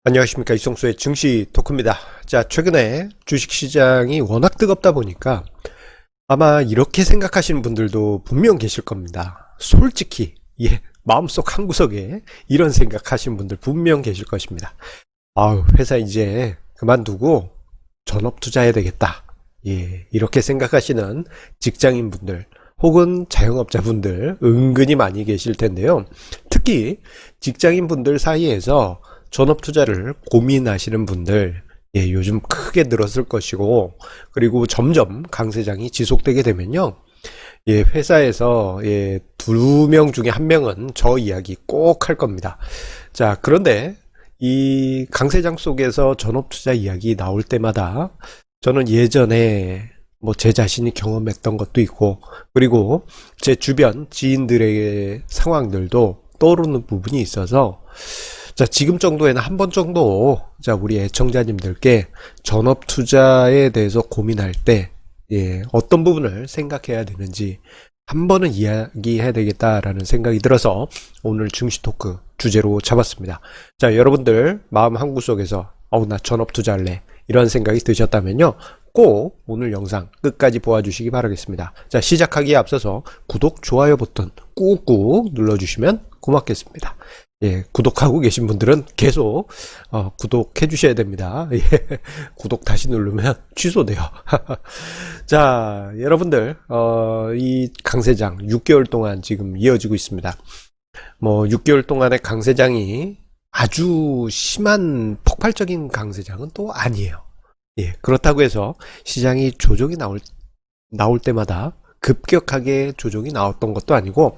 안녕하십니까, 이성수의 증시 토크입니다. 자, 최근에 주식시장이 워낙 뜨겁다 보니까 아마 이렇게 생각하시는 분들도 분명 계실 겁니다. 솔직히 마음속 한구석에 이런 생각하시는 분들 분명 계실 것입니다. 아우, 회사 이제 그만두고 전업 투자해야 되겠다. 이렇게 생각하시는 직장인분들 혹은 자영업자분들 은근히 많이 계실 텐데요. 특히 직장인분들 사이에서 전업 투자를 고민하시는 분들 요즘 크게 늘었을 것이고, 그리고 점점 강세장이 지속되게 되면요, 회사에서 두 명 중에 한 명은 저 이야기 꼭 할 겁니다. 자, 그런데 이 강세장 속에서 전업 투자 이야기 나올 때마다 저는 예전에 뭐 제 자신이 경험했던 것도 있고, 그리고 제 주변 지인들의 상황들도 떠오르는 부분이 있어서, 자, 지금 정도에는 한 번 정도, 자, 우리 애청자님들께 전업 투자에 대해서 고민할 때, 어떤 부분을 생각해야 되는지 한 번은 이야기해야 되겠다라는 생각이 들어서 오늘 증시 토크 주제로 잡았습니다. 자, 여러분들 마음 한구석에서, 나 전업 투자할래, 이런 생각이 드셨다면요, 꼭 오늘 영상 끝까지 보아주시기 바라겠습니다. 자, 시작하기에 앞서서 구독, 좋아요 버튼 꾹꾹 눌러주시면 고맙겠습니다. 구독하고 계신 분들은 계속 구독해 주셔야 됩니다. 구독 다시 누르면 취소돼요. 자, 여러분들 이 강세장 6개월 동안 지금 이어지고 있습니다. 뭐 6개월 동안의 강세장이 아주 심한 폭발적인 강세장은 또 아니에요. 그렇다고 해서 시장이 조정이 나올 때마다 급격하게 조정이 나왔던 것도 아니고,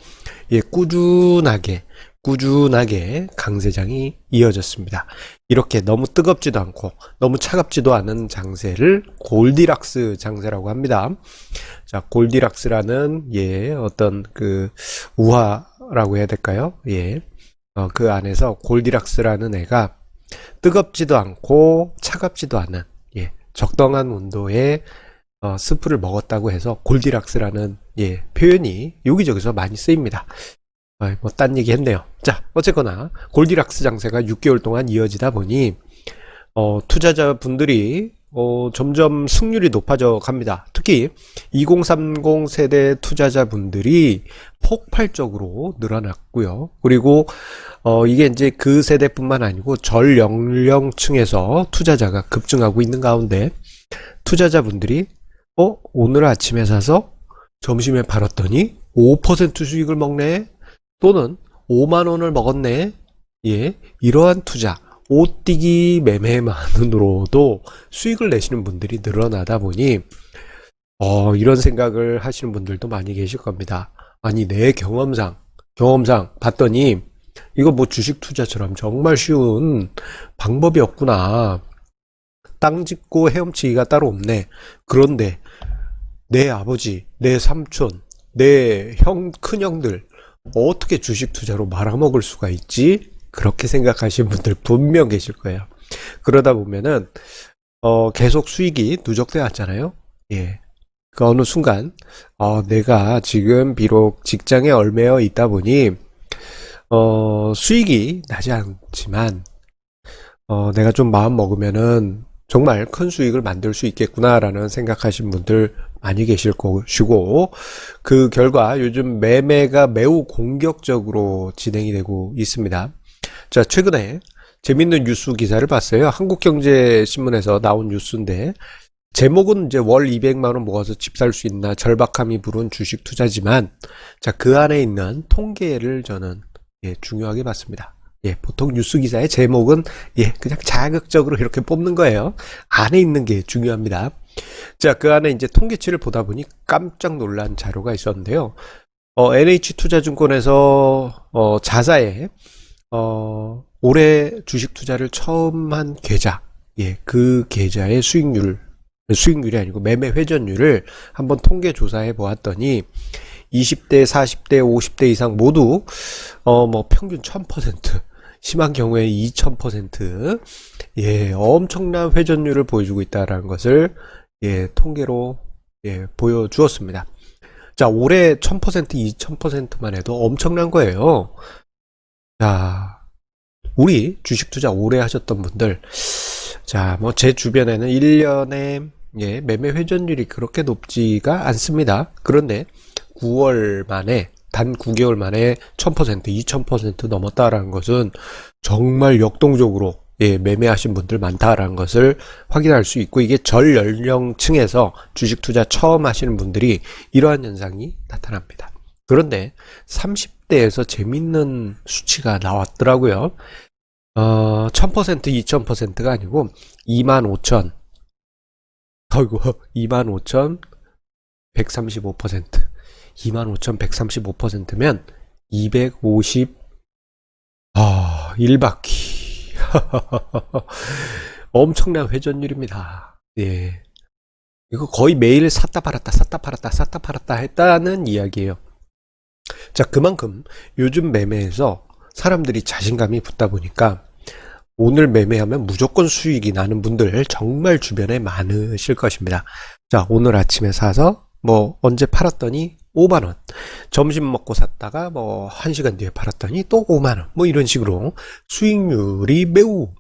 꾸준하게 강세장이 이어졌습니다. 이렇게 너무 뜨겁지도 않고 너무 차갑지도 않은 장세를 골디락스 장세라고 합니다. 자, 골디락스라는 어떤 그 우화라고 해야 될까요? 그 안에서 골디락스라는 애가 뜨겁지도 않고 차갑지도 않은 적당한 온도의 스프를 먹었다고 해서 골디락스라는 표현이 여기저기서 많이 쓰입니다. 뭐 딴 얘기 했네요. 자, 어쨌거나 골디락스 장세가 6개월 동안 이어지다 보니 투자자분들이 점점 승률이 높아져 갑니다. 특히 2030 세대 투자자분들이 폭발적으로 늘어났고요. 그리고 이게 이제 그 세대뿐만 아니고 전연령층에서 투자자가 급증하고 있는 가운데, 투자자분들이 오늘 아침에 사서 점심에 팔았더니 5% 수익을 먹네, 또는 5만원을 먹었네. 이러한 투자, 옷띠기 매매만으로도 수익을 내시는 분들이 늘어나다 보니 이런 생각을 하시는 분들도 많이 계실 겁니다. 아니, 내 경험상 봤더니 이거 뭐 주식 투자처럼 정말 쉬운 방법이 없구나. 땅 짚고 헤엄치기가 따로 없네. 그런데 내 아버지, 내 삼촌, 내 큰형들 어떻게 주식 투자로 말아먹을 수가 있지? 그렇게 생각하시는 분들 분명 계실 거예요. 그러다 보면은 계속 수익이 누적돼 왔잖아요. 그 어느 순간 내가 지금 비록 직장에 얽매여 있다 보니 수익이 나지 않지만 내가 좀 마음 먹으면은 정말 큰 수익을 만들 수 있겠구나라는 생각하신 분들 많이 계실 것이고, 그 결과 요즘 매매가 매우 공격적으로 진행이 되고 있습니다. 자, 최근에 재밌는 뉴스 기사를 봤어요. 한국경제신문에서 나온 뉴스인데, 제목은 이제 월 200만원 모아서 집 살 수 있나 절박함이 부른 주식 투자지만, 자, 그 안에 있는 통계를 저는 중요하게 봤습니다. 보통 뉴스 기사의 제목은 그냥 자극적으로 이렇게 뽑는 거예요. 안에 있는 게 중요합니다. 자, 그 안에 이제 통계치를 보다 보니 깜짝 놀란 자료가 있었는데요. NH투자증권에서 자사에 올해 주식 투자를 처음 한 계좌, 그 계좌의 수익률이 아니고 매매 회전율을 한번 통계 조사해 보았더니 20대, 40대, 50대 이상 모두 뭐 평균 1000%, 심한 경우에 2000%, 엄청난 회전율을 보여주고 있다는 것을 통계로 보여주었습니다. 자, 올해 1000%, 2000%만 해도 엄청난 거예요. 자, 우리 주식 투자 오래 하셨던 분들, 자, 뭐 제 주변에는 1년에 매매 회전율이 그렇게 높지가 않습니다. 그런데 9월 만에 단 9개월 만에 1000%, 2000% 넘었다라는 것은 정말 역동적으로 매매하신 분들 많다라는 것을 확인할 수 있고, 이게 전 연령층에서 주식 투자 처음 하시는 분들이 이러한 현상이 나타납니다. 그런데 30대에서 재밌는 수치가 나왔더라고요. 1000%, 2000%가 아니고 25,000, 아이고, 25,135%. 25,135%면 250, 1바퀴. 엄청난 회전율입니다. 예. 이거 거의 매일 샀다 팔았다, 샀다 팔았다, 샀다 팔았다 했다는 이야기예요. 자, 그만큼 요즘 매매에서 사람들이 자신감이 붙다 보니까 오늘 매매하면 무조건 수익이 나는 분들 정말 주변에 많으실 것입니다. 자, 오늘 아침에 사서 뭐 언제 팔았더니 5만원, 점심 먹고 샀다가 뭐 1시간 뒤에 팔았더니 또 5만원, 뭐 이런 식으로 수익률이 매우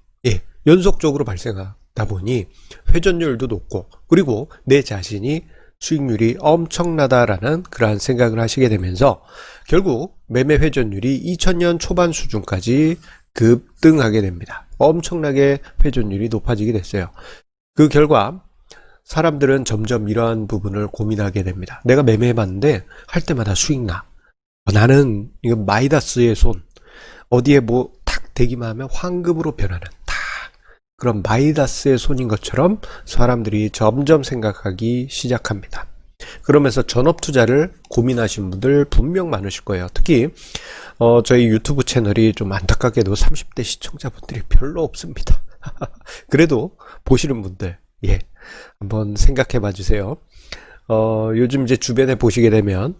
연속적으로 발생하다 보니 회전율도 높고, 그리고 내 자신이 수익률이 엄청나다라는 그러한 생각을 하시게 되면서 결국 매매 회전율이 2000년 초반 수준까지 급등하게 됩니다. 엄청나게 회전율이 높아지게 됐어요. 그 결과 사람들은 점점 이러한 부분을 고민하게 됩니다. 내가 매매해봤는데 할 때마다 수익 나. 나는 이거 마이다스의 손, 어디에 뭐 탁 대기만 하면 황금으로 변하는 그런 마이다스의 손인 것처럼 사람들이 점점 생각하기 시작합니다. 그러면서 전업 투자를 고민하신 분들 분명 많으실 거예요. 특히 저희 유튜브 채널이 좀 안타깝게도 30대 시청자분들이 별로 없습니다. 그래도 보시는 분들 한번 생각해 봐 주세요. 요즘 이제 주변에 보시게 되면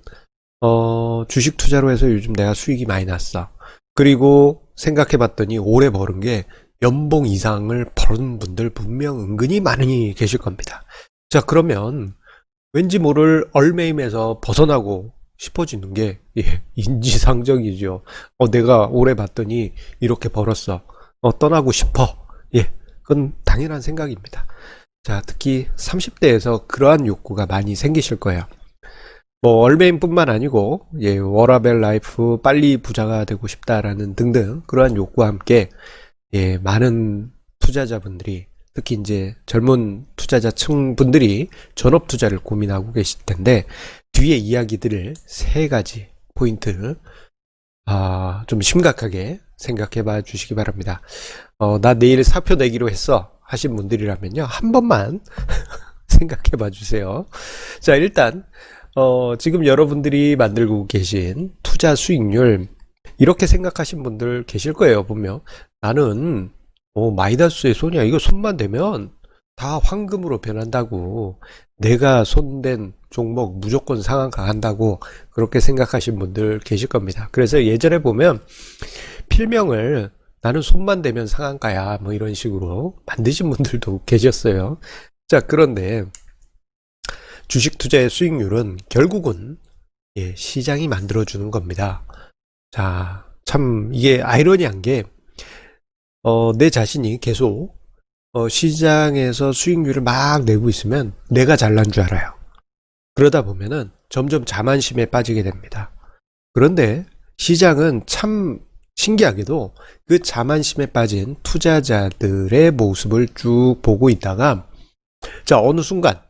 주식 투자로 해서 요즘 내가 수익이 많이 났어. 그리고 생각해 봤더니 올해 벌은 게 연봉 이상을 버는 분들 분명 은근히 많이 계실 겁니다. 자, 그러면 왠지 모를 얼매임에서 벗어나고 싶어지는 게 인지상정이죠. 내가 올해 봤더니 이렇게 벌었어. 떠나고 싶어. 그건 당연한 생각입니다. 자, 특히 30대에서 그러한 욕구가 많이 생기실 거예요. 뭐 얼매임뿐만 아니고 워라밸 라이프, 빨리 부자가 되고 싶다라는 등등 그러한 욕구와 함께 많은 투자자분들이, 특히 이제 젊은 투자자층 분들이 전업 투자를 고민하고 계실 텐데, 뒤에 이야기들을 세 가지 포인트 좀 심각하게 생각해 봐 주시기 바랍니다. 나 내일 사표 내기로 했어 하신 분들이라면요, 한 번만 생각해 봐 주세요. 자, 일단 지금 여러분들이 만들고 계신 투자 수익률, 이렇게 생각하신 분들 계실 거예요. 보면 나는 마이다스의 손이야, 이거 손만 대면 다 황금으로 변한다고, 내가 손댄 종목 무조건 상한가 한다고 그렇게 생각하신 분들 계실 겁니다. 그래서 예전에 보면 필명을 나는 손만 대면 상한가야 뭐 이런 식으로 만드신 분들도 계셨어요. 자, 그런데 주식 투자의 수익률은 결국은 시장이 만들어주는 겁니다. 자, 참 이게 아이러니한 게 내 자신이 계속 시장에서 수익률을 막 내고 있으면 내가 잘난 줄 알아요. 그러다 보면은 점점 자만심에 빠지게 됩니다. 그런데 시장은 참 신기하게도 그 자만심에 빠진 투자자들의 모습을 쭉 보고 있다가, 자, 어느 순간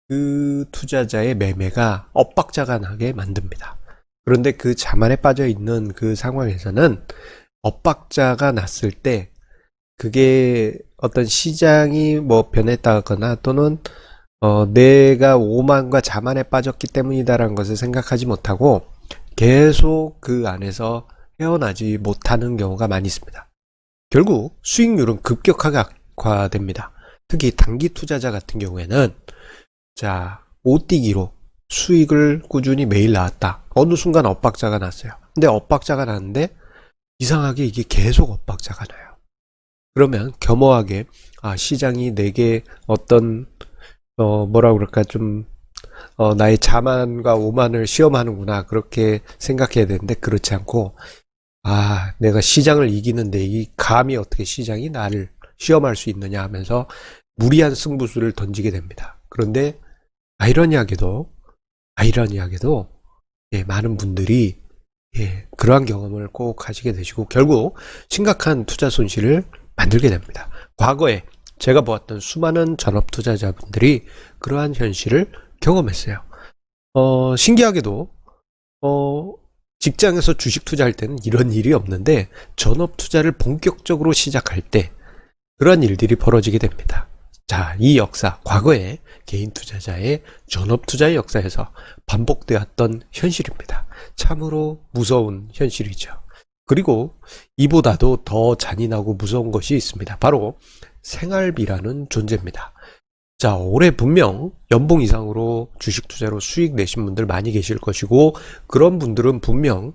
그 투자자의 매매가 엇박자가 나게 만듭니다. 그런데 그 자만에 빠져 있는 그 상황에서는 엇박자가 났을 때 그게 어떤 시장이 뭐 변했다거나 또는 내가 오만과 자만에 빠졌기 때문이다라는 것을 생각하지 못하고 계속 그 안에서 헤어나지 못하는 경우가 많이 있습니다. 결국 수익률은 급격하게 악화됩니다. 특히 단기 투자자 같은 경우에는, 자, 오띠기로 수익을 꾸준히 매일 나왔다. 어느 순간 엇박자가 났어요. 근데 엇박자가 났는데 이상하게 이게 계속 엇박자가 나요. 그러면 겸허하게 시장이 내게 어떤 뭐라 그럴까, 좀 나의 자만과 오만을 시험하는구나, 그렇게 생각해야 되는데 그렇지 않고 내가 시장을 이기는데 이 감히 어떻게 시장이 나를 시험할 수 있느냐 하면서 무리한 승부수를 던지게 됩니다. 그런데 아이러니하게도 많은 분들이 그러한 경험을 꼭 하시게 되시고 결국 심각한 투자 손실을 만들게 됩니다. 과거에 제가 보았던 수많은 전업 투자자분들이 그러한 현실을 경험했어요. 신기하게도 직장에서 주식 투자할 때는 이런 일이 없는데 전업 투자를 본격적으로 시작할 때 그런 일들이 벌어지게 됩니다. 자, 이 역사, 과거에 개인 투자자의 전업 투자의 역사에서 반복되었던 현실입니다. 참으로 무서운 현실이죠. 그리고 이보다도 더 잔인하고 무서운 것이 있습니다. 바로 생활비라는 존재입니다. 자, 올해 분명 연봉 이상으로 주식 투자로 수익 내신 분들 많이 계실 것이고 그런 분들은 분명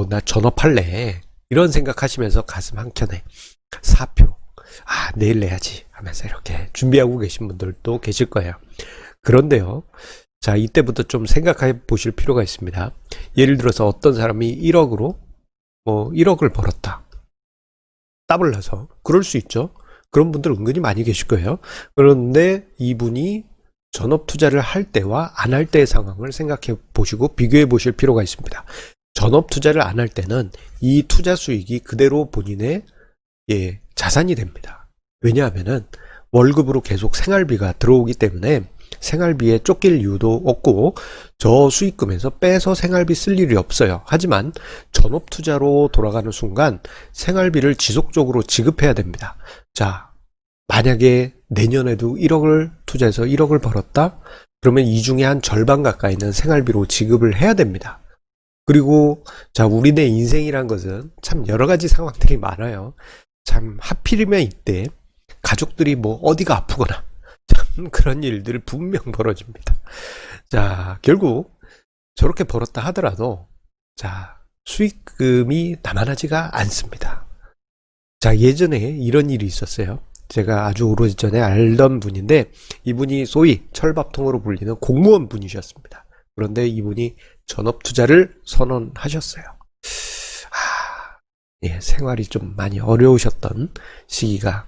나 전업할래 이런 생각하시면서 가슴 한켠에 사표 내일 내야지 하면서 이렇게 준비하고 계신 분들도 계실 거예요. 그런데요, 자, 이때부터 좀 생각해 보실 필요가 있습니다. 예를 들어서 어떤 사람이 1억으로 1억을 벌었다. 더블 나서 그럴 수 있죠. 그런 분들 은근히 많이 계실 거예요. 그런데 이분이 전업 투자를 할 때와 안 할 때의 상황을 생각해 보시고 비교해 보실 필요가 있습니다. 전업 투자를 안 할 때는 이 투자 수익이 그대로 본인의 자산이 됩니다. 왜냐하면은 월급으로 계속 생활비가 들어오기 때문에 생활비에 쫓길 이유도 없고 저 수익금에서 빼서 생활비 쓸 일이 없어요. 하지만 전업 투자로 돌아가는 순간 생활비를 지속적으로 지급해야 됩니다. 자, 만약에 내년에도 1억을 투자해서 1억을 벌었다? 그러면 이 중에 한 절반 가까이는 생활비로 지급을 해야 됩니다. 그리고 자, 우리네 인생이란 것은 참 여러 가지 상황들이 많아요. 참 하필이면 이때 가족들이 어디가 아프거나 참 그런 일들 분명 벌어집니다. 자, 결국 저렇게 벌었다 하더라도 자, 수익금이 남아나지가 않습니다. 자, 예전에 이런 일이 있었어요. 제가 아주 오래전에 알던 분인데 이분이 소위 철밥통으로 불리는 공무원 분이셨습니다. 그런데 이분이 전업 투자를 선언하셨어요. 생활이 좀 많이 어려우셨던 시기가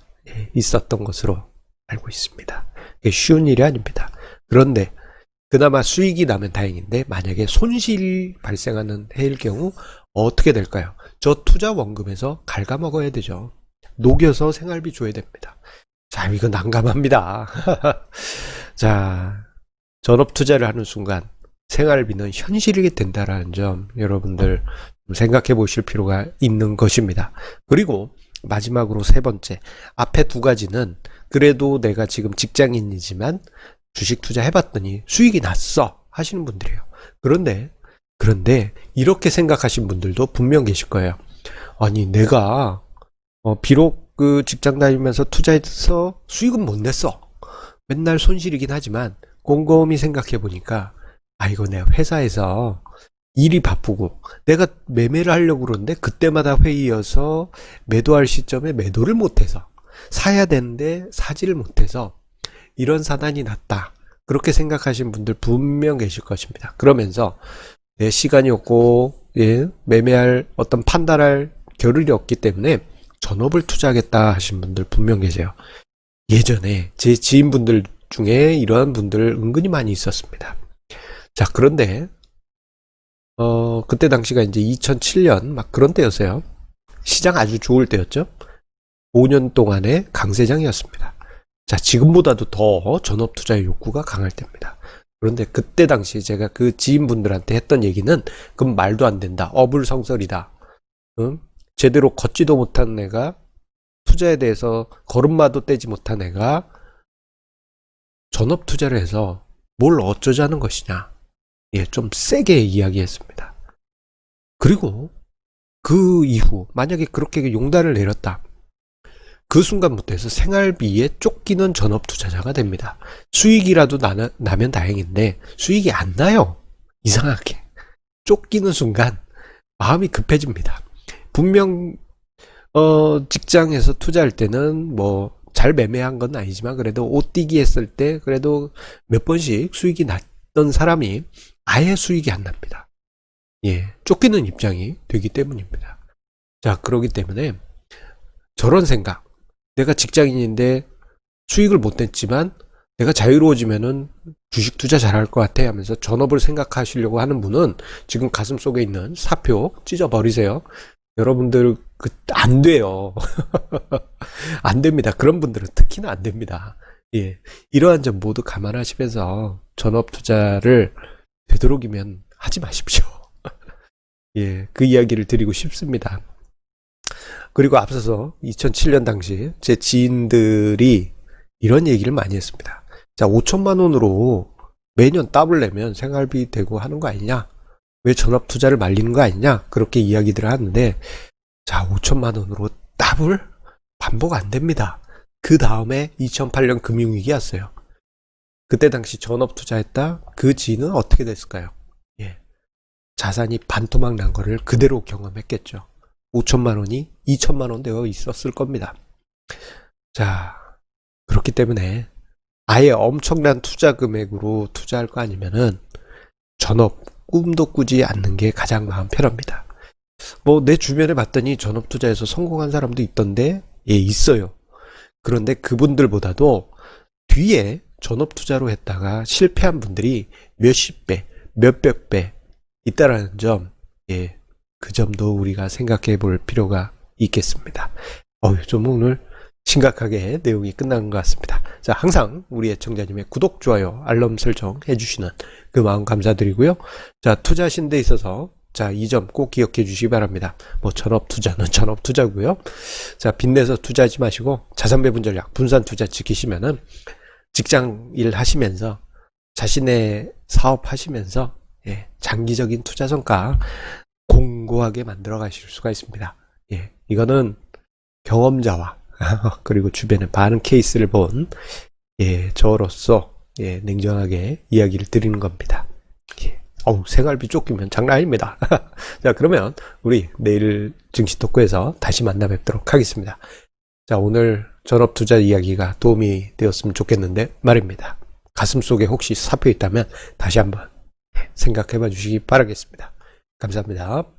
있었던 것으로 알고 있습니다. 쉬운 일이 아닙니다. 그런데 그나마 수익이 나면 다행인데 만약에 손실이 발생하는 해일 경우 어떻게 될까요? 저 투자 원금에서 갉아먹어야 되죠. 녹여서 생활비 줘야 됩니다. 자, 이거 난감합니다. 자, 전업 투자를 하는 순간 생활비는 현실이 된다라는 점 여러분들 생각해 보실 필요가 있는 것입니다. 그리고 마지막으로 세 번째, 앞에 두 가지는 그래도 내가 지금 직장인이지만 주식 투자 해봤더니 수익이 났어 하시는 분들이에요. 그런데 이렇게 생각하신 분들도 분명 계실 거예요. 아니, 내가 비록 그 직장 다니면서 투자해서 수익은 못 냈어. 맨날 손실이긴 하지만 곰곰이 생각해 보니까 이거 내가 회사에서 일이 바쁘고 내가 매매를 하려고 그러는데 그때마다 회의여서 매도할 시점에 매도를 못해서 사야 되는데 사지를 못해서 이런 사단이 났다. 그렇게 생각하신 분들 분명 계실 것입니다. 그러면서 내 시간이 없고 매매할 어떤 판단할 겨를이 없기 때문에 전업을 투자하겠다 하신 분들 분명 계세요. 예전에 제 지인분들 중에 이러한 분들 은근히 많이 있었습니다. 자, 그런데 그때 당시가 이제 2007년 막 그런 때였어요. 시장 아주 좋을 때였죠. 5년 동안의 강세장이었습니다. 자, 지금보다도 더 전업 투자의 욕구가 강할 때입니다. 그런데 그때 당시 제가 그 지인분들한테 했던 얘기는 그건 말도 안 된다. 어불성설이다. 제대로 걷지도 못한 애가 투자에 대해서 걸음마도 떼지 못한 애가 전업 투자를 해서 뭘 어쩌자는 것이냐. 좀 세게 이야기했습니다. 그리고 그 이후 만약에 그렇게 용단을 내렸다. 그 순간부터 해서 생활비에 쫓기는 전업 투자자가 됩니다. 수익이라도 나면 다행인데 수익이 안 나요. 이상하게. 쫓기는 순간 마음이 급해집니다. 분명 직장에서 투자할 때는 잘 매매한 건 아니지만 그래도 옷띠기 했을 때 그래도 몇 번씩 수익이 났던 사람이 아예 수익이 안 납니다. 쫓기는 입장이 되기 때문입니다. 자, 그러기 때문에 저런 생각, 내가 직장인인데 수익을 못 냈지만 내가 자유로워지면은 주식 투자 잘할 것 같아 하면서 전업을 생각하시려고 하는 분은 지금 가슴 속에 있는 사표 찢어버리세요. 여러분들 안 돼요. 안 됩니다. 그런 분들은 특히나 안 됩니다. 예, 이러한 점 모두 감안하시면서 전업 투자를 되도록이면 하지 마십시오. 예, 그 이야기를 드리고 싶습니다. 그리고 앞서서 2007년 당시 제 지인들이 이런 얘기를 많이 했습니다. 자, 5천만 원으로 매년 더블 내면 생활비 되고 하는 거 아니냐? 왜 전업 투자를 말리는 거 아니냐? 그렇게 이야기들을 하는데, 자, 5천만 원으로 더블? 반복 안 됩니다. 그 다음에 2008년 금융위기 왔어요. 그때 당시 전업 투자했다? 그 지인은 어떻게 됐을까요? 예. 자산이 반토막 난 거를 그대로 경험했겠죠. 5천만 원이 2천만 원 되어 있었을 겁니다. 자, 그렇기 때문에 아예 엄청난 투자 금액으로 투자할 거 아니면은 전업 꿈도 꾸지 않는 게 가장 마음 편합니다. 뭐 내 주변에 봤더니 전업 투자에서 성공한 사람도 있던데, 예, 있어요. 그런데 그분들보다도 뒤에 전업 투자로 했다가 실패한 분들이 몇십 배, 몇백 배 있다라는 점, 예, 그 점도 우리가 생각해 볼 필요가 있겠습니다. 좀 오늘 심각하게 내용이 끝나는 것 같습니다. 자, 항상 우리 애청자님의 구독, 좋아요, 알람 설정 해주시는 그 마음 감사드리고요. 자, 투자하신 데 있어서 자, 이 점 꼭 기억해 주시기 바랍니다. 뭐 전업 투자는 전업 투자고요. 자, 빚내서 투자하지 마시고 자산 배분 전략, 분산 투자 지키시면은 직장 일 하시면서 자신의 사업 하시면서, 예, 장기적인 투자 성과 공고하게 만들어 가실 수가 있습니다. 예, 이거는 경험자와 그리고 주변의 많은 케이스를 본, 예, 저로서, 예, 냉정하게 이야기를 드리는 겁니다. 예. 생활비 쫓기면 장난 아닙니다. 자, 그러면 우리 내일 증시 토크에서 다시 만나 뵙도록 하겠습니다. 자, 오늘 전업 투자 이야기가 도움이 되었으면 좋겠는데 말입니다. 가슴속에 혹시 사표 있다면 다시 한번 생각해 봐 주시기 바라겠습니다. 감사합니다.